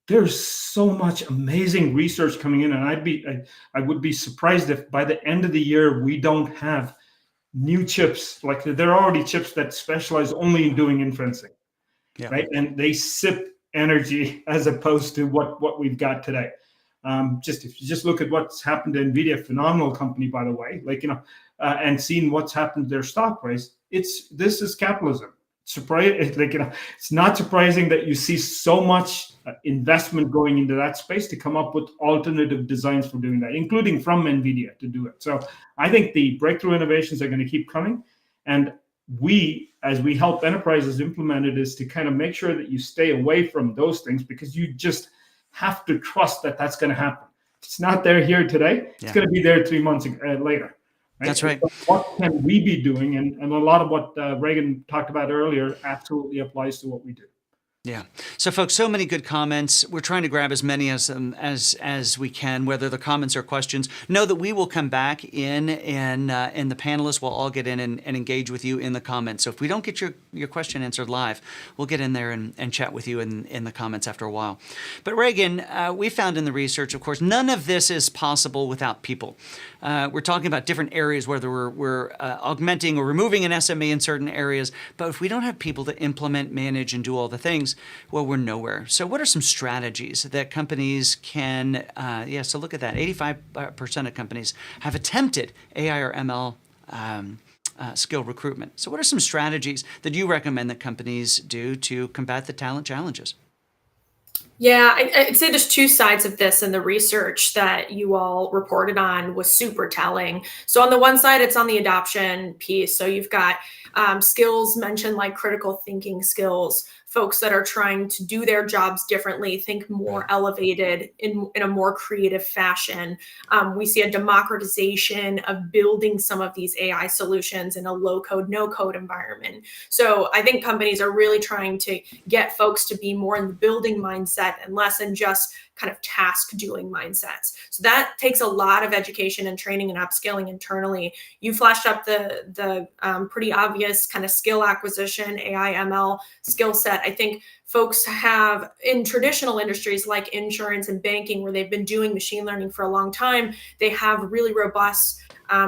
B: There's so much amazing research coming in, and I would be surprised if by the end of the year we don't have new chips. Like, there are already chips that specialize only in doing inferencing, right? And they sip energy as opposed to what we've got today. If you just look at what's happened to NVIDIA, phenomenal company, by the way, and seeing what's happened to their stock price, this is capitalism. It's not surprising that you see so much investment going into that space to come up with alternative designs for doing that, including from NVIDIA to do it. So I think the breakthrough innovations are going to keep coming, and as we help enterprises implement it, is to kind of make sure that you stay away from those things, because you just have to trust that that's going to happen. If it's not there here today, it's going to be there 3 months later. Right?
A: That's right.
B: So what can we be doing? And a lot of what Rehgan talked about earlier absolutely applies to what we do.
A: Yeah. So, folks, so many good comments. We're trying to grab as many as we can, whether they're comments or questions. Know that we will come back in, and the panelists will all get in and engage with you in the comments. So if we don't get your question answered live, we'll get in there and chat with you in the comments after a while. But Rehgan, we found in the research, of course, none of this is possible without people. We're talking about different areas, whether we're augmenting or removing an SME in certain areas. But if we don't have people to implement, manage, and do all the things, well, we're nowhere. So what are some strategies that companies can, so look at that. 85% of companies have attempted AI or ML skill recruitment. So what are some strategies that you recommend that companies do to combat the talent challenges?
C: Yeah, I'd say there's 2 sides of this, and the research that you all reported on was super telling. So on the one side, it's on the adoption piece. So you've got skills mentioned, like critical thinking skills, folks that are trying to do their jobs differently, think more elevated in a more creative fashion. We see a democratization of building some of these AI solutions in a low-code, no-code environment. So I think companies are really trying to get folks to be more in the building mindset and less in just kind of task doing mindsets. So that takes a lot of education and training and upskilling internally. You flashed up the pretty obvious kind of skill acquisition, AI, ML skill set. I think folks have, in traditional industries like insurance and banking, where they've been doing machine learning for a long time, they have really robust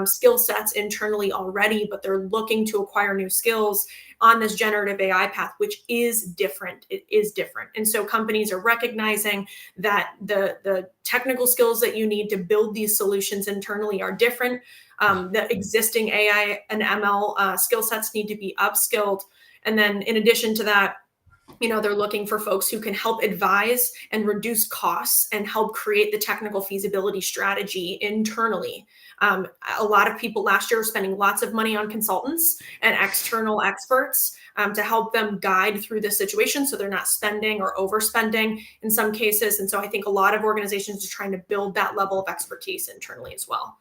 C: skill sets internally already, but they're looking to acquire new skills on this generative AI path, which is different. It is different. And so companies are recognizing that the technical skills that you need to build these solutions internally are different. The existing AI and ML skill sets need to be upskilled. And then in addition to that, They're looking for folks who can help advise and reduce costs and help create the technical feasibility strategy internally. A lot of people last year were spending lots of money on consultants and external experts to help them guide through this situation so they're not spending or overspending in some cases. And so I think a lot of organizations are trying to build that level of expertise internally as well.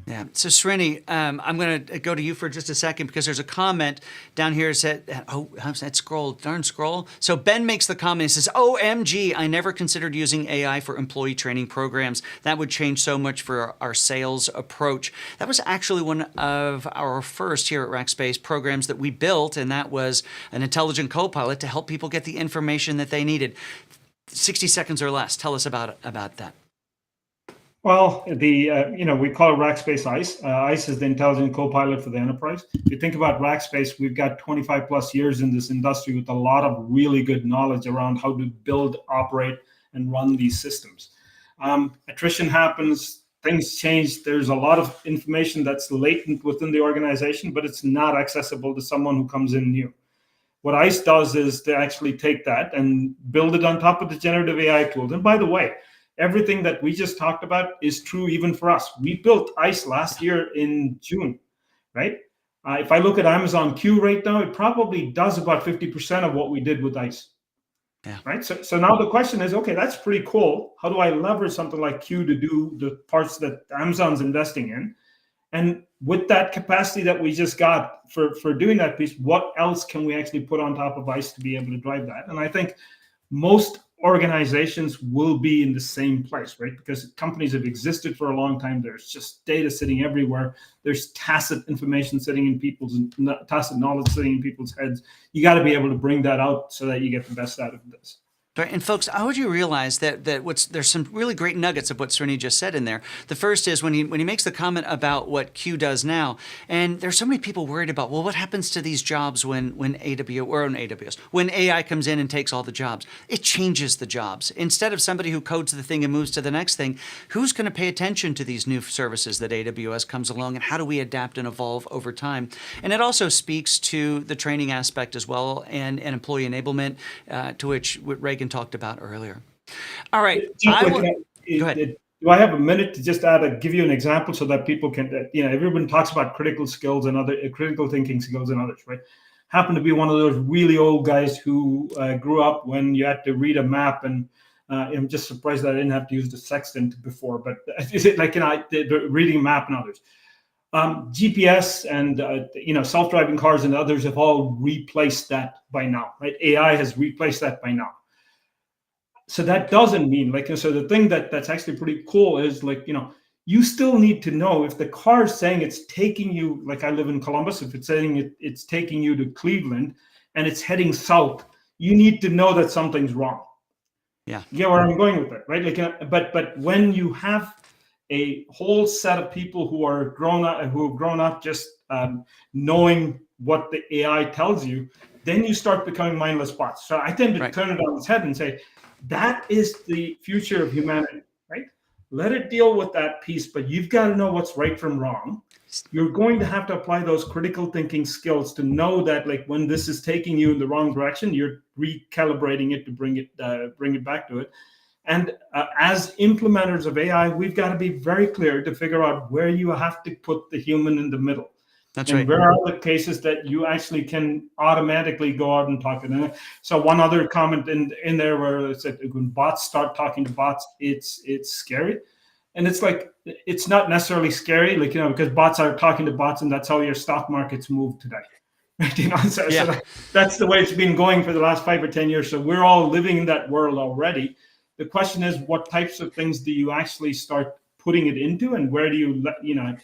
A: Yeah. So Srini, I'm going to go to you for just a second because there's a comment down here that, that scroll. So Ben makes the comment, he says, OMG, I never considered using AI for employee training programs. That would change so much for our sales approach. That was actually one of our first here at Rackspace programs that we built, and that was an intelligent co-pilot to help people get the information that they needed. 60 seconds or less. Tell us about that.
B: Well, we call it Rackspace ICE. ICE is the intelligent co-pilot for the enterprise. If you think about Rackspace, we've got 25 plus years in this industry with a lot of really good knowledge around how to build, operate, and run these systems. Attrition happens, things change. There's a lot of information that's latent within the organization, but it's not accessible to someone who comes in new. What ICE does is to actually take that and build it on top of the generative AI tools. And by the way, everything that we just talked about is true even for us. We built ICE last year in June, right? If I look at Amazon Q right now, it probably does about 50% of what we did with ICE. Yeah. Right. So now the question is, okay, that's pretty cool. How do I leverage something like Q to do the parts that Amazon's investing in? And with that capacity that we just got for doing that piece, what else can we actually put on top of ICE to be able to drive that? And I think most organizations will be in the same place, right? Because companies have existed for a long time. There's just data sitting everywhere. There's tacit information sitting in tacit knowledge sitting in people's heads. You got to be able to bring that out so that you get the best out of this.
A: Right. And folks, how would you realize that there's some really great nuggets of what Srini just said in there. The first is when he makes the comment about what Q does now, and there's so many people worried about, well, what happens to these jobs when AI comes in and takes all the jobs? It changes the jobs. Instead of somebody who codes the thing and moves to the next thing, who's going to pay attention to these new services that AWS comes along, and how do we adapt and evolve over time? And it also speaks to the training aspect as well and employee enablement, to which Rehgan talked about earlier. All right.
B: Go ahead. Do I have a minute to just give you an example so that people can, everyone talks about critical skills and other critical thinking skills and others, right? Happen to be one of those really old guys who grew up when you had to read a map, and I'm just surprised that I didn't have to use the sextant before, but is it like, the reading a map and others. GPS and self-driving cars and others have all replaced that by now, right? AI has replaced that by now. So that doesn't mean so the thing that's actually pretty cool is you still need to know if the car is saying it's taking you, like I live in Columbus, if it's saying it's taking you to Cleveland and it's heading south, you need to know that something's wrong. Yeah. You get where I'm going with it, right? But when you have a whole set of people who have grown up just knowing what the AI tells you, then you start becoming mindless bots. So I tend to turn it on its head and say, that is the future of humanity, right? Let it deal with that piece, but you've got to know what's right from wrong. You're going to have to apply those critical thinking skills to know that, when this is taking you in the wrong direction, you're recalibrating it to bring it back to it. And as implementers of AI, we've got to be very clear to figure out where you have to put the human in the middle. That's right. Where are the cases that you actually can automatically go out and talk to them? So one other comment in there where it said when bots start talking to bots, it's scary. And it's it's not necessarily scary, because bots are talking to bots, and that's how your stock markets move today. So that's the way it's been going for the last 5 or 10 years. So we're all living in that world already. The question is, what types of things do you actually start putting it into, and where do you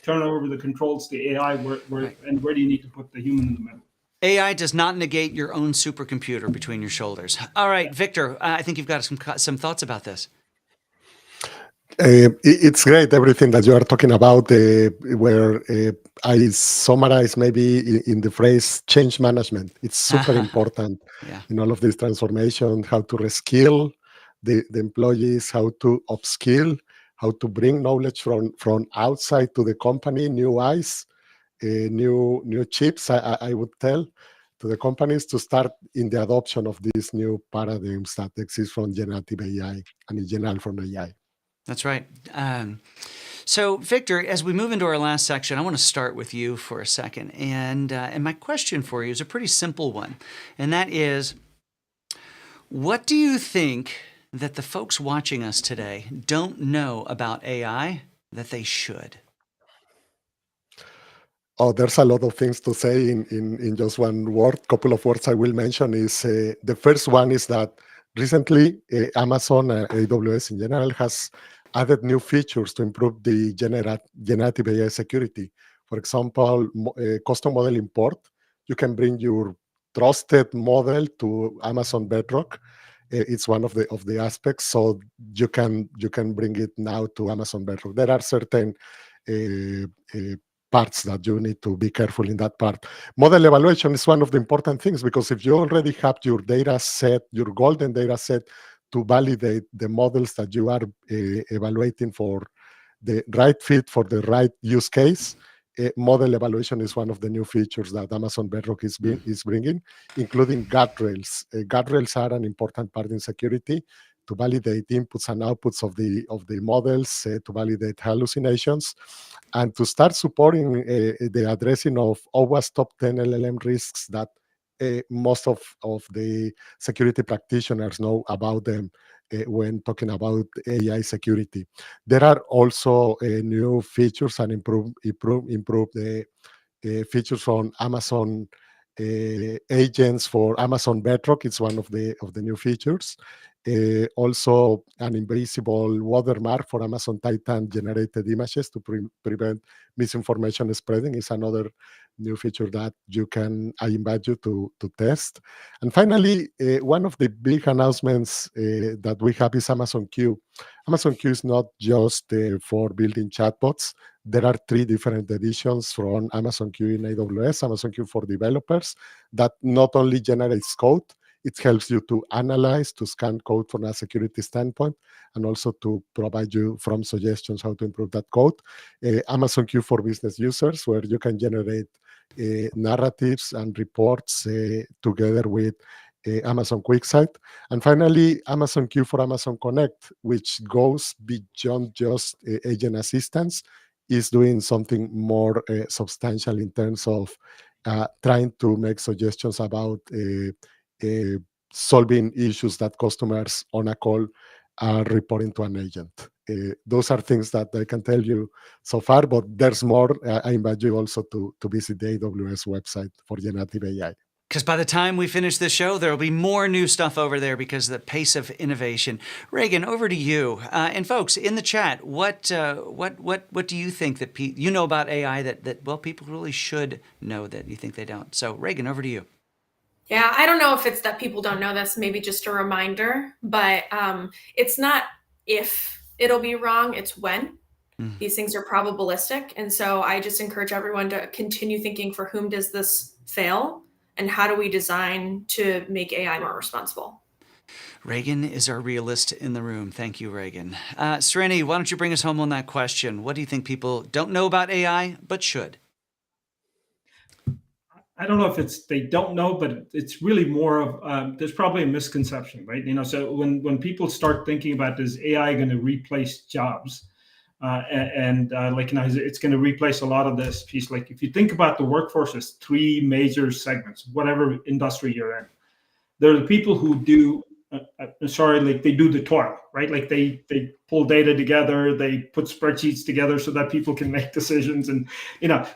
B: turn over the controls to AI, and where do you need to put the human in the middle?
A: AI does not negate your own supercomputer between your shoulders. All right, Victor, I think you've got some thoughts about this.
D: It's great, everything that you are talking about, where I summarize maybe in the phrase change management. It's super important in all of this transformation, how to reskill the employees, how to upskill, how to bring knowledge from outside to the company, new eyes, new chips, I would tell. to the companies to start in the adoption of these new paradigms that exist from generative AI and in general from AI.
A: That's right. So, Victor, as we move into our last section, I want to start with you for a second. And my question for you is a pretty simple one. And that is, what do you think that the folks watching us today don't know about AI that they should?
D: Oh, there's a lot of things to say in just one word. Couple of words I will mention is the first one is that recently Amazon and AWS in general has added new features to improve the generative AI security. For example, custom model import. You can bring your trusted model to Amazon Bedrock. It's one of the aspects, so you can bring it now to Amazon Bedrock. There are certain parts that you need to be careful in that part. Model evaluation is one of the important things, because if you already have your data set, your golden data set, to validate the models that you are evaluating for the right fit for the right use case, model evaluation is one of the new features that Amazon Bedrock is bringing, including guardrails. Guardrails are an important part in security to validate inputs and outputs of the models, to validate hallucinations, and to start supporting the addressing of OWASP top 10 LLM risks that most of the security practitioners know about them when talking about AI security. There are also new features and improved features from Amazon agents for Amazon Bedrock. It's one of the new features. Also, an invisible watermark for Amazon Titan generated images to prevent misinformation spreading is another new feature that I invite you to test. And finally, one of the big announcements that we have is Amazon Q. Amazon Q is not just for building chatbots. There are 3 different editions from Amazon Q in AWS, Amazon Q for developers, that not only generates code, it helps you to analyze, to scan code from a security standpoint, and also to provide you from suggestions how to improve that code. Amazon Q for business users, where you can generate narratives and reports together with Amazon QuickSight. And finally, Amazon Q for Amazon Connect, which goes beyond just agent assistance, is doing something more substantial in terms of trying to make suggestions about solving issues that customers on a call are reporting to an agent. Those are things that I can tell you so far, but there's more. I invite you also to visit the AWS website for generative AI.
A: Because by the time we finish this show, there will be more new stuff over there because of the pace of innovation. Rehgan, over to you. And folks, in the chat, what do you think that you know about AI that people really should know that you think they don't? So Rehgan, over to you.
C: Yeah, I don't know if it's that people don't know this, maybe just a reminder, but it's not if it'll be wrong, it's when. These things are probabilistic. And so I just encourage everyone to continue thinking, for whom does this fail? And how do we design to make AI more responsible?
A: Rehgan is our realist in the room. Thank you, Rehgan. Srini, why don't you bring us home on that question? What do you think people don't know about AI, but should?
B: I don't know if they don't know, but it's really more of there's probably a misconception, right? So when people start thinking about, is AI going to replace jobs, it's going to replace a lot of this piece. Like, if you think about the workforce as 3 major segments, whatever industry you're in, there are the people who do they do the toil, right? Like they pull data together, they put spreadsheets together so that people can make decisions, and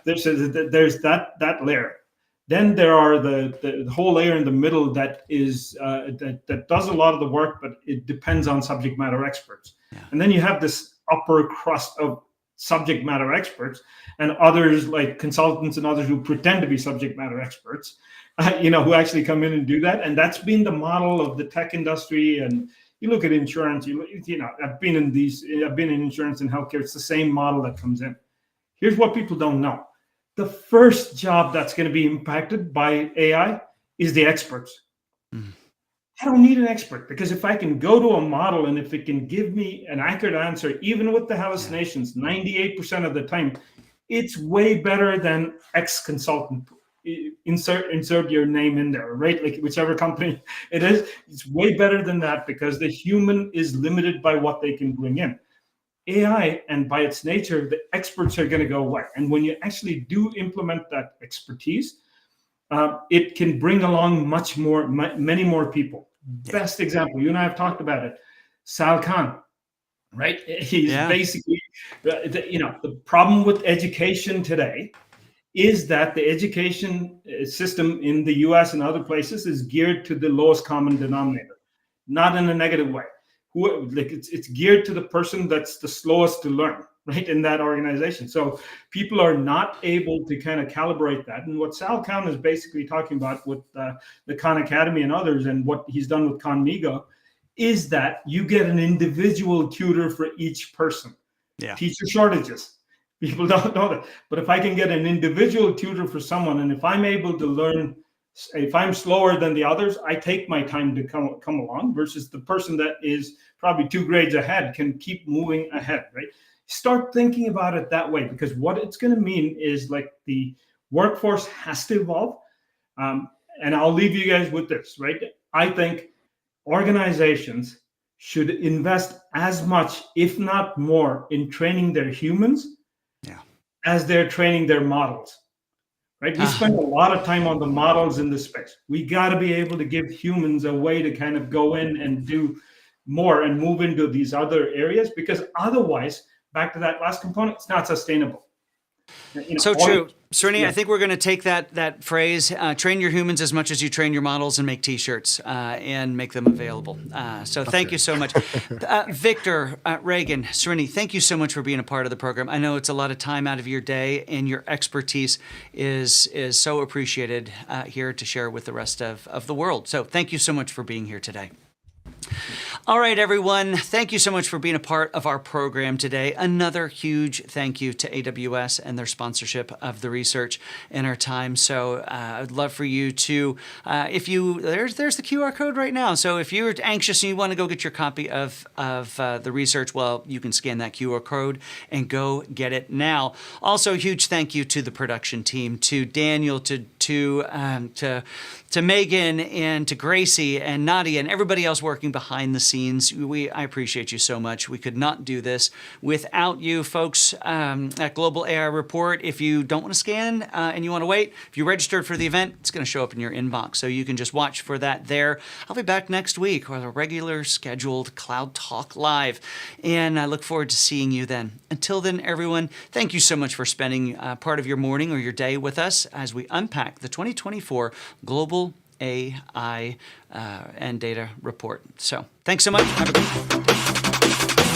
B: there's that layer. Then there are the whole layer in the middle that is that does a lot of the work, but it depends on subject matter experts. Yeah. And then you have this upper crust of subject matter experts, and others like consultants and others who pretend to be subject matter experts, who actually come in and do that. And that's been the model of the tech industry. And you look at insurance, I've been in insurance and healthcare. It's the same model that comes in. Here's what people don't know. The first job that's going to be impacted by AI is the experts. I don't need an expert, because if I can go to a model and if it can give me an accurate answer, even with the hallucinations, 98% of the time, it's way better than X consultant insert your name in there, right? Like whichever company it is, it's way better than that because the human is limited by what they can bring in. AI, and by its nature, the experts are going to go away. And when you actually do implement that expertise, it can bring along many more people. Yeah. Best example, you and I have talked about it, Sal Khan, right? He's basically, the problem with education today is that the education system in the US and other places is geared to the lowest common denominator, not in a negative way. It's geared to the person that's the slowest to learn, right, in that organization. So people are not able to kind of calibrate that. And what Sal Khan is basically talking about with the Khan Academy and others, and what he's done with Khanmigo, is that you get an individual tutor for each person. Yeah. Teacher shortages. People don't know that. But if I can get an individual tutor for someone, and if I'm able to learn, if I'm slower than the others, I take my time to come along, versus the person that is probably 2 grades ahead can keep moving ahead, right? Start thinking about it that way, because what it's going to mean is like the workforce has to evolve. And I'll leave you guys with this, right? I think organizations should invest as much, if not more, in training their humans as they're training their models. Right? We spend a lot of time on the models in this space. We got to be able to give humans a way to kind of go in and do more and move into these other areas, because otherwise, back to that last component, it's not sustainable.
A: So true. Srini, I think we're going to take that phrase, train your humans as much as you train your models, and make T-shirts and make them available. So thank you so much. Victor, Rehgan, Srini, thank you so much for being a part of the program. I know it's a lot of time out of your day, and your expertise is so appreciated here to share with the rest of the world. So thank you so much for being here today. All right, everyone. Thank you so much for being a part of our program today. Another huge thank you to AWS and their sponsorship of the research in our time. So I'd love for you to, there's the QR code right now. So if you're anxious and you want to go get your copy of the research, well, you can scan that QR code and go get it now. Also, huge thank you to the production team, to Daniel, to Megan, and to Gracie and Nadia and everybody else working behind the scenes. I appreciate you so much. We could not do this without you folks at Global AI Report. If you don't want to scan and you want to wait, if you registered for the event, it's going to show up in your inbox. So you can just watch for that there. I'll be back next week with a regular scheduled Cloud Talk Live. And I look forward to seeing you then. Until then, everyone, thank you so much for spending part of your morning or your day with us as we unpack the 2024 Global AI and Data Report. So thanks so much. Have a good day.